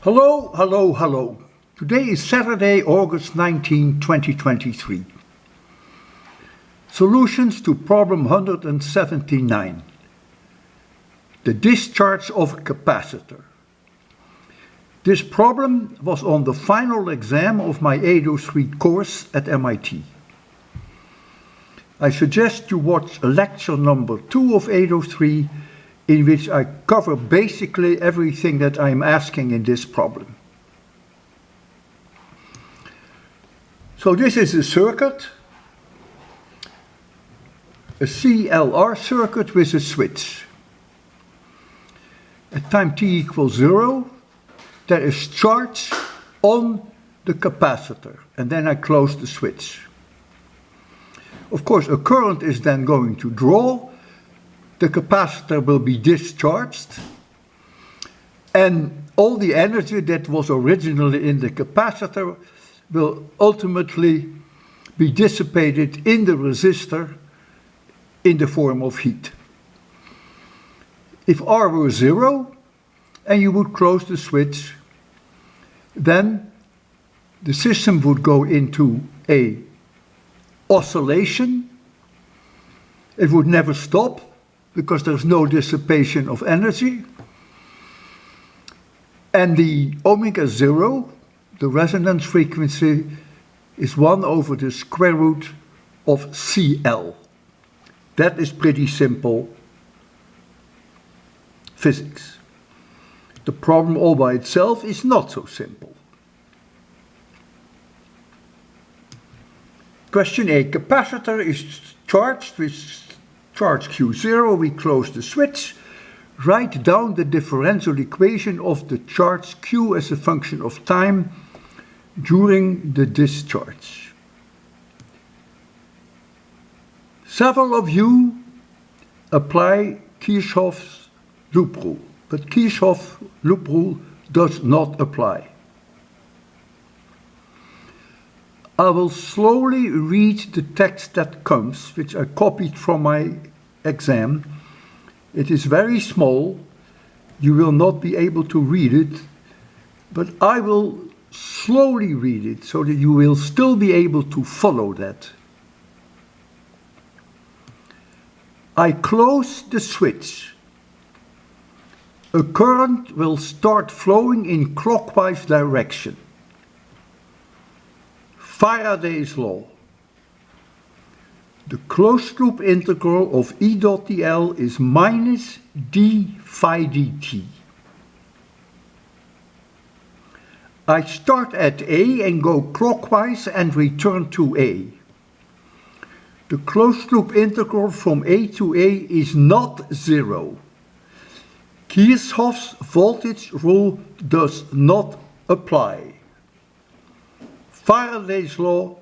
Hello, hello, hello. Today is Saturday, August 19, 2023. Solutions to problem 179. The discharge of a capacitor. This problem was on the final exam of my 803 course at MIT. I suggest you watch lecture number 2 of 803, in which I cover basically everything that I am asking in this problem. So this is a circuit, a CLR circuit with a switch. At time t equals 0, there is charge on the capacitor, and then I close the switch. Of course, a current is then going to draw. The capacitor will be discharged, and all the energy that was originally in the capacitor will ultimately be dissipated in the resistor in the form of heat. If R were 0 and you would close the switch, then the system would go into a oscillation. It would never stop, because there's no dissipation of energy. And the omega 0, the resonance frequency, is 1 over the square root of CL. That is pretty simple physics. The problem all by itself is not so simple. Question A. Capacitor is charged with charge Q0, we close the switch. Write down the differential equation of the charge Q as a function of time during the discharge. Several of you apply Kirchhoff's loop rule, but Kirchhoff's loop rule does not apply. I will slowly read the text that comes, which I copied from my exam. It is very small. You will not be able to read it, but I will slowly read it so that you will still be able to follow that. I close the switch. A current will start flowing in clockwise direction. Faraday's law. The closed loop integral of E dot dl is minus d phi dt. I start at A and go clockwise and return to A. The closed loop integral from A to A is not 0. Kirchhoff's voltage rule does not apply. Faraday's law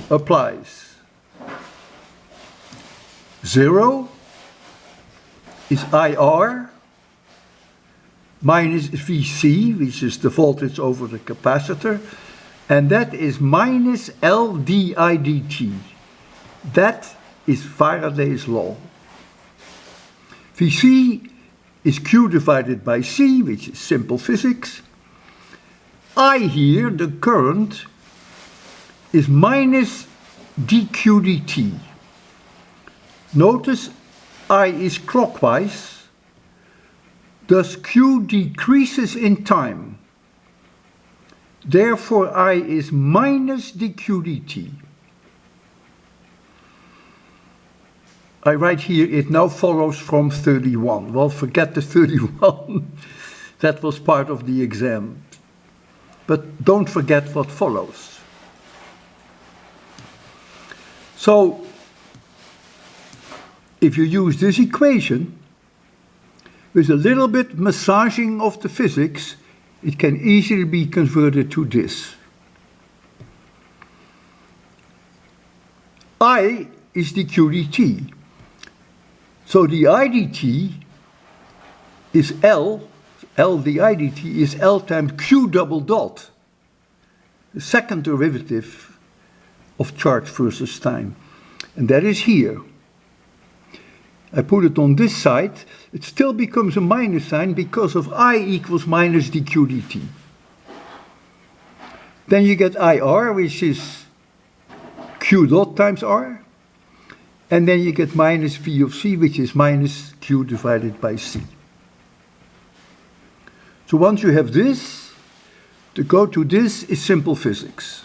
applies. 0 is IR minus VC, which is the voltage over the capacitor, and that is minus L di dt. That is Faraday's law. VC is Q divided by C, which is simple physics. I here, the current, is minus dq dt. Notice I is clockwise, thus Q decreases in time. Therefore I is minus dq dt. I write here, it now follows from 31. Well, forget the 31. That was part of the exam. But don't forget what follows. So, if you use this equation, with a little bit massaging of the physics, it can easily be converted to this. I is the dt. So the IDT is L di dt is L times Q double dot, the second derivative of charge versus time. And that is here. I put it on this side, it still becomes a minus sign because of I equals minus dq dt. Then you get IR, which is Q dot times R. And then you get minus V of C, which is minus Q divided by C. So once you have this, to go to this is simple physics.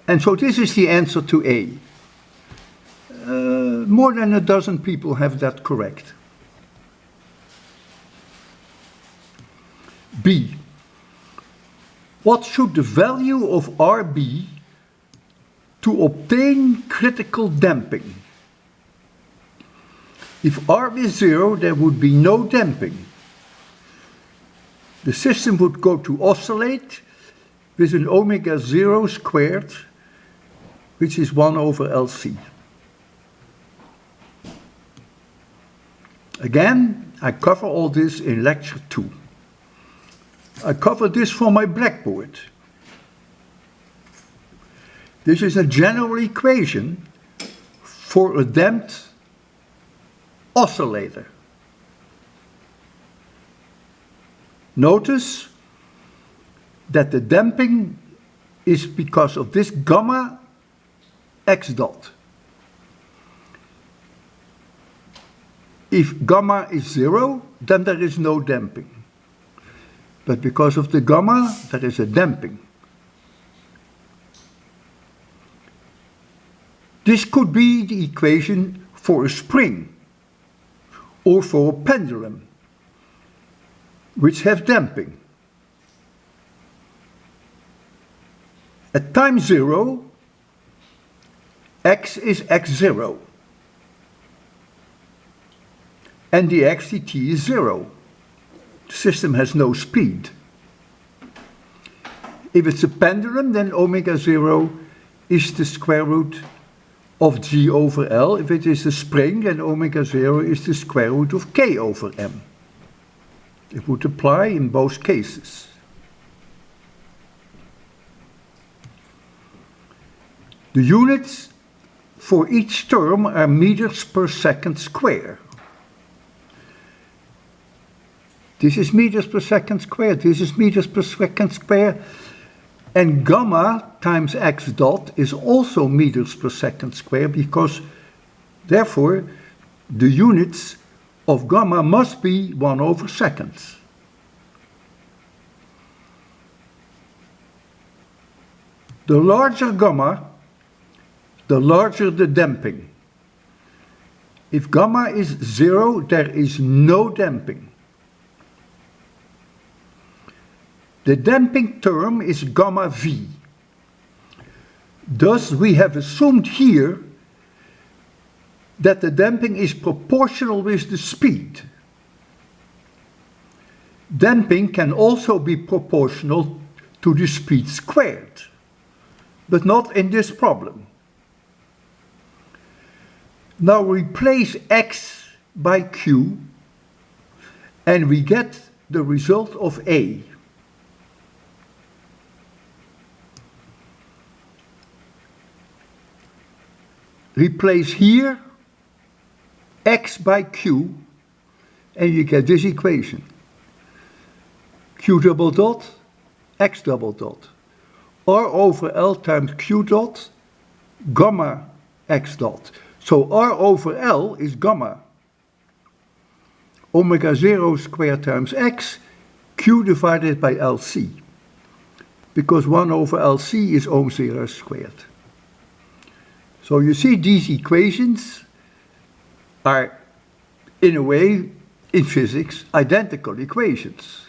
And so this is the answer to A. More than a dozen people have that correct. B. What should the value of R be to obtain critical damping? If R is 0, there would be no damping. The system would go to oscillate with an omega 0 squared, which is 1 over LC. Again, I cover all this in lecture 2. I cover this for my blackboard. This is a general equation for a damped oscillator. Notice that the damping is because of this gamma x dot. If gamma is 0, then there is no damping. But because of the gamma, there is a damping. This could be the equation for a spring or for a pendulum, which have damping. At time 0, x is x0. And the x dt is 0. The system has no speed. If it's a pendulum, then omega 0 is the square root of g over L. If it is a spring, then omega 0 is the square root of k over m. It would apply in both cases. The units for each term are meters per second square. This is meters per second squared, this is meters per second square, and gamma times x dot is also meters per second square, because therefore the units of gamma must be 1 over seconds. The larger gamma, the larger the damping. If gamma is 0, there is no damping. The damping term is gamma V. Thus, we have assumed here that the damping is proportional with the speed. Damping can also be proportional to the speed squared, but not in this problem. Now replace x by q, and we get the result of A. Replace here x by q, and you get this equation. Q double dot, x double dot. R over L times q dot, gamma x dot. So R over L is gamma. Omega 0 squared times x, q divided by LC. Because 1 over LC is ohm 0 squared. So you see, these equations are, in a way, in physics, identical equations.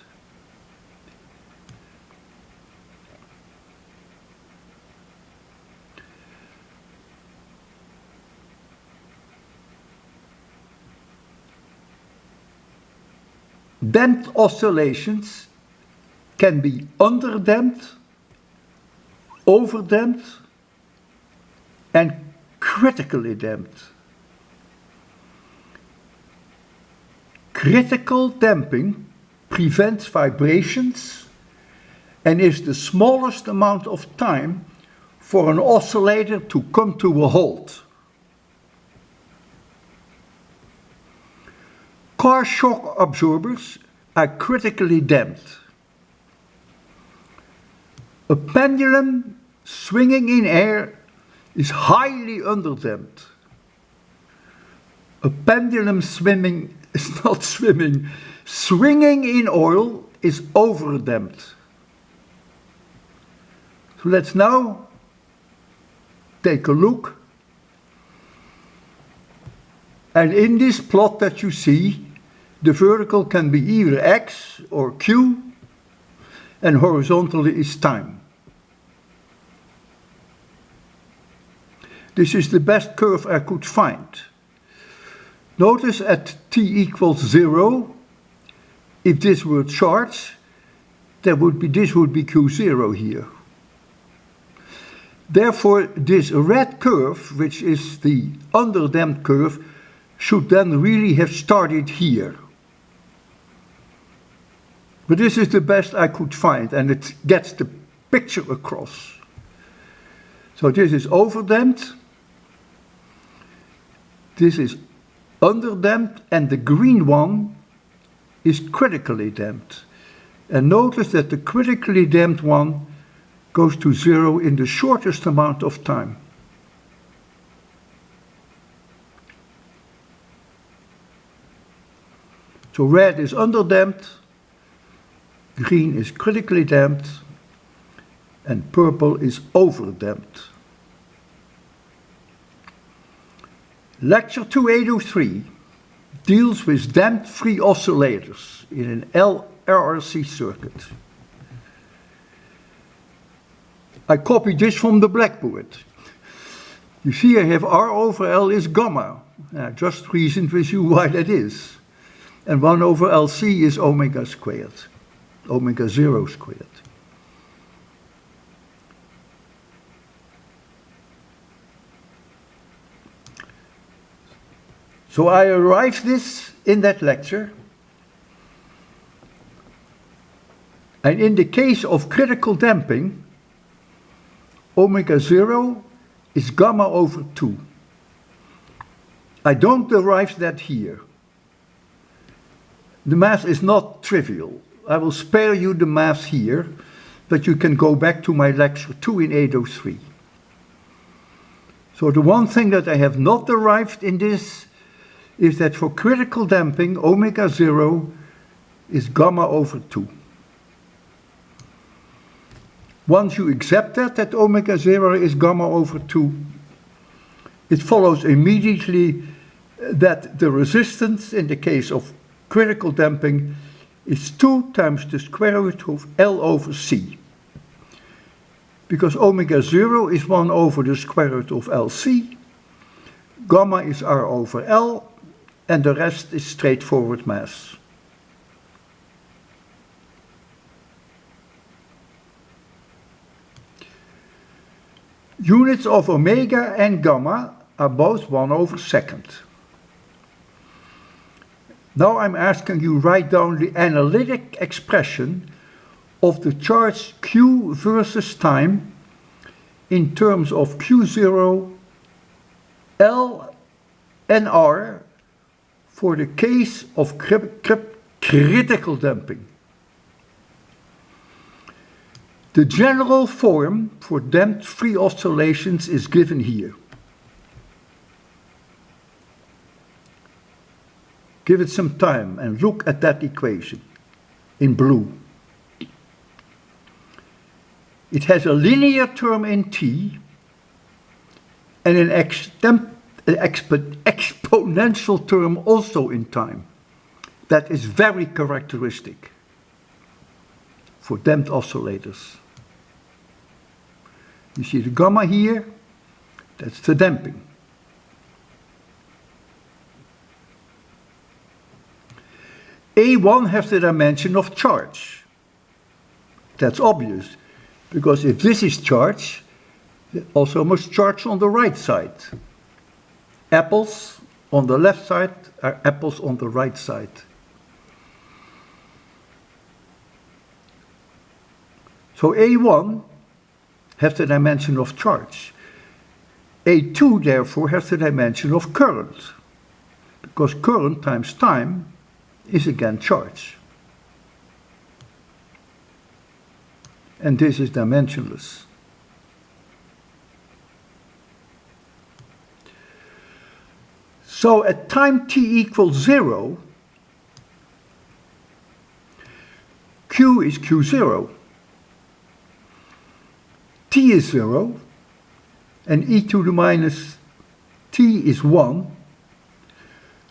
Damped oscillations can be underdamped, overdamped, and critically damped. Critical damping prevents vibrations and is the smallest amount of time for an oscillator to come to a halt. Car shock absorbers are critically damped. A pendulum swinging in air is highly underdamped. A pendulum swinging in oil is overdamped. So let's now take a look. And in this plot that you see, the vertical can be either x or q, and horizontally is time. This is the best curve I could find. Notice at t equals 0, if this were charge, this would be q0 here. Therefore, this red curve, which is the underdamped curve, should then really have started here. But this is the best I could find, and it gets the picture across. So this is overdamped, this is underdamped, and the green one is critically damped. And notice that the critically damped one goes to 0 in the shortest amount of time. So red is underdamped, green is critically damped, and purple is overdamped. Lecture 2803 deals with damped-free oscillators in an LRC circuit. I copied this from the blackboard. You see I have R over L is gamma. I just reasoned with you why that is. And 1 over LC is omega squared, omega 0 squared. So I arrived this in that lecture. And in the case of critical damping, omega 0 is gamma over 2. I don't derive that here. The math is not trivial. I will spare you the math here, but you can go back to my lecture 2 in 803. So the one thing that I have not derived in this is that for critical damping, omega 0 is gamma over 2. Once you accept that omega 0 is gamma over 2, it follows immediately that the resistance in the case of critical damping is 2 times the square root of L over C. Because omega 0 is 1 over the square root of LC, gamma is R over L, and the rest is straightforward math. Units of omega and gamma are both 1 over second. Now I'm asking you write down the analytic expression of the charge Q versus time in terms of Q0, L and R for the case of critical damping. The general form for damped-free oscillations is given here. Give it some time and look at that equation in blue. It has a linear term in t and an exponential term also in time. That is very characteristic for damped oscillators. You see the gamma here, that's the damping. A1 has the dimension of charge. That's obvious, because if this is charge, it also must charge on the right side. Apples on the left side are apples on the right side. So A1 has the dimension of charge. A2 therefore has the dimension of current, because current times time is again charge. And this is dimensionless. So at time t equals 0, Q is Q0. T is 0, and e to the minus t is 1.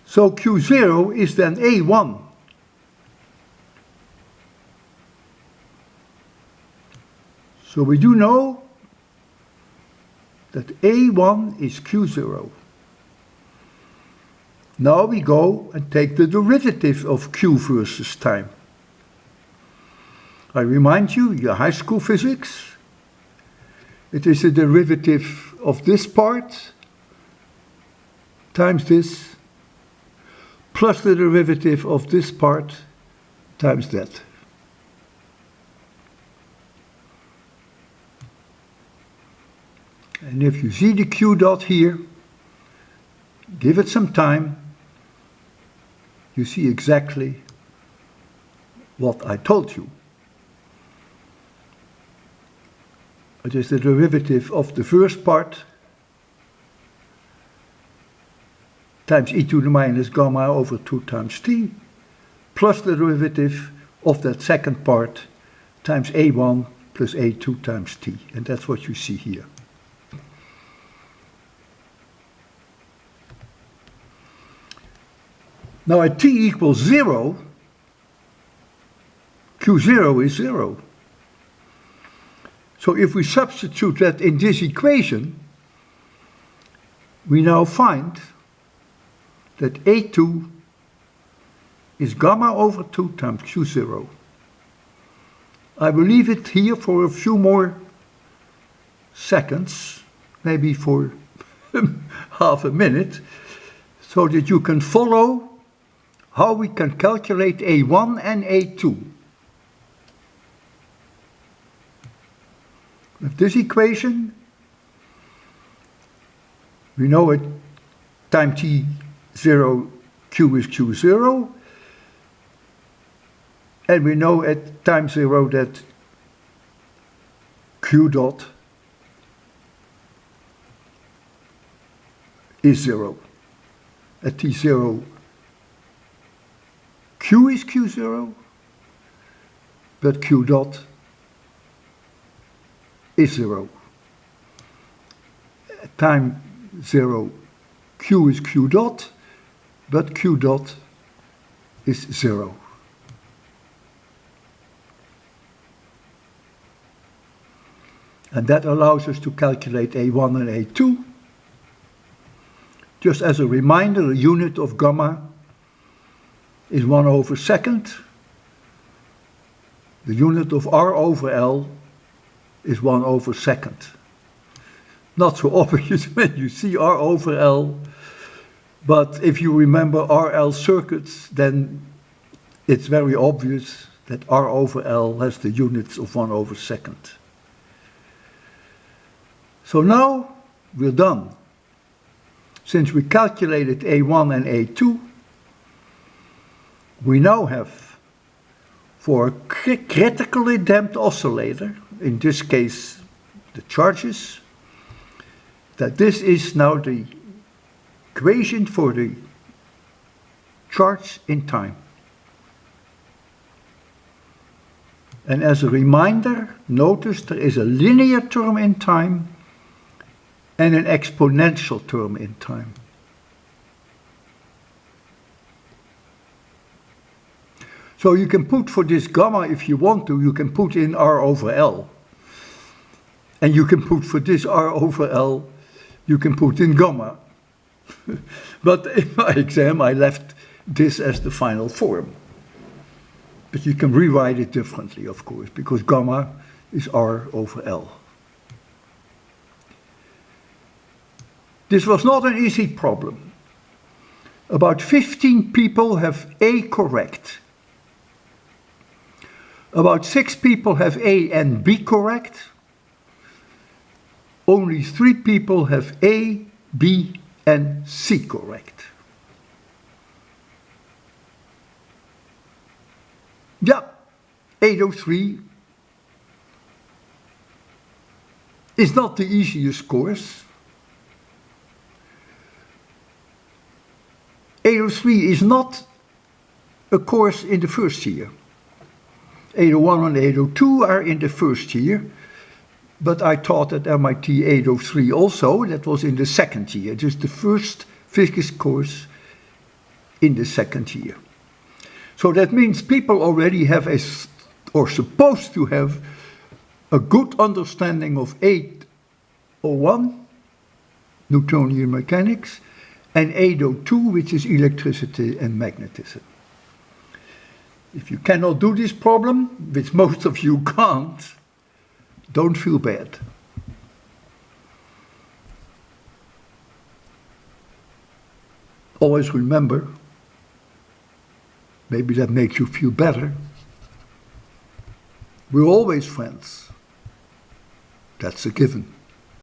So Q0 is then A1. So we do know that A1 is Q0. Now we go and take the derivative of Q versus time. I remind you, your high school physics, it is the derivative of this part times this, plus the derivative of this part times that. And if you see the Q dot here, give it some time, you see exactly what I told you. It is the derivative of the first part times e to the minus gamma over 2 times t, plus the derivative of that second part times A1 plus A2 times t. And that's what you see here. Now at t equals 0, Q0 is 0. So if we substitute that in this equation, we now find that A2 is gamma over 2 times Q0. I will leave it here for a few more seconds, maybe for half a minute, so that you can follow how we can calculate A1 and A2. With this equation, we know at time t0 Q is Q0, and we know at time 0 that Q dot is 0. At t0 Q is Q0, but Q dot is 0. At time 0, Q is Q dot, but Q dot is 0. And that allows us to calculate A1 and A2. Just as a reminder, the unit of gamma is 1 over second. The unit of R over L is 1 over second. Not so obvious when you see R over L, but if you remember RL circuits, then it's very obvious that R over L has the units of 1 over second. So now we're done. Since we calculated A1 and A2, we now have, for a critically damped oscillator, in this case the charges, that this is now the equation for the charge in time. And as a reminder, notice there is a linear term in time and an exponential term in time. So you can put for this gamma, if you want to, you can put in R over L. And you can put for this R over L, you can put in gamma. But in my exam, I left this as the final form. But you can rewrite it differently, of course, because gamma is R over L. This was not an easy problem. About 15 people have A correct. About 6 people have A and B correct. Only 3 people have A, B, and C correct. Yeah, 803 is not the easiest course. 803 is not a course in the first year. 801 and 802 are in the first year, but I taught at MIT 803 also, that was in the second year, just the first physics course in the second year. So that means people already have or supposed to have a good understanding of 801, Newtonian mechanics, and 802, which is electricity and magnetism. If you cannot do this problem, which most of you can't, don't feel bad. Always remember, maybe that makes you feel better, we're always friends. That's a given.